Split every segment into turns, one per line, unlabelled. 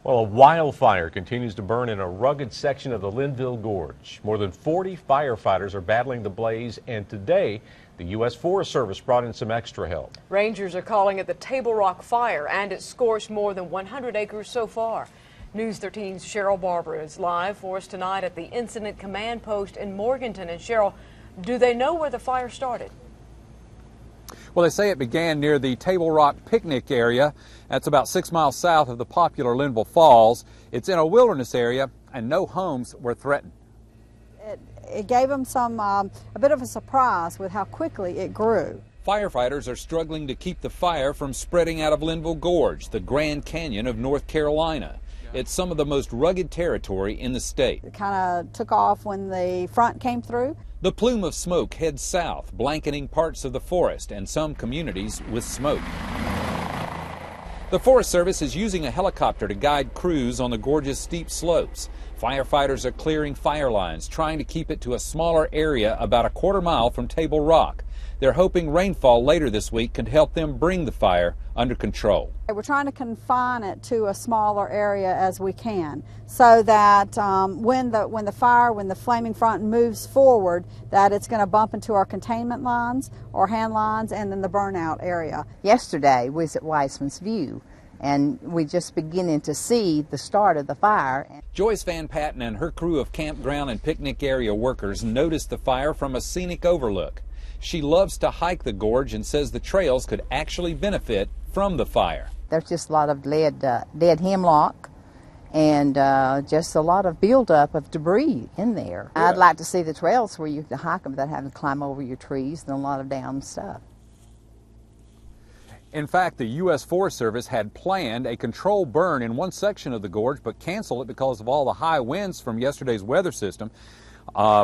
Well, a wildfire continues to burn in a rugged section of the Linville Gorge. More than 40 firefighters are battling the blaze, and today the U.S. Forest Service brought in some extra help.
Rangers are calling it the Table Rock Fire, and it's scorched more than 100 acres so far. News 13's Cheryl Barber is live for us tonight at the Incident Command Post in Morganton. And Cheryl, do they know where the fire started?
Well, they say it began near the Table Rock picnic area. That's about 6 miles south of the popular Linville Falls. It's in a wilderness area, and no homes were threatened.
It gave them a bit of a surprise with how quickly it grew.
Firefighters are struggling to keep the fire from spreading out of Linville Gorge, the Grand Canyon of North Carolina. It's some of the most rugged territory in the state.
It kind of took off when the front came through.
The plume of smoke heads south, blanketing parts of the forest and some communities with smoke. The Forest Service is using a helicopter to guide crews on the gorge's steep slopes. Firefighters are clearing fire lines, trying to keep it to a smaller area about a quarter mile from Table Rock. They're hoping rainfall later this week can help them bring the fire under control.
We're trying to confine it to a smaller area as we can, so that when the flaming front moves forward, that it's going to bump into our containment lines or hand lines and then the burnout area.
Yesterday we was at Weissman's View, and we just beginning to see the start of the fire.
Joyce Van Patten and her crew of campground and picnic area workers noticed the fire from a scenic overlook. She loves to hike the gorge and says the trails could actually benefit from the fire.
There's just a lot of dead hemlock and just a lot of buildup of debris in there. Yeah. I'd like to see the trails where you can hike them without having to climb over your trees and a lot of down stuff.
In fact, the U.S. Forest Service had planned a controlled burn in one section of the gorge, but canceled it because of all the high winds from yesterday's weather system.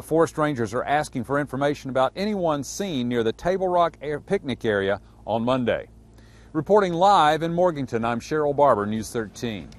Forest rangers are asking for information about anyone seen near the Table Rock picnic area on Monday. Reporting live in Morganton, I'm Cheryl Barber, News 13.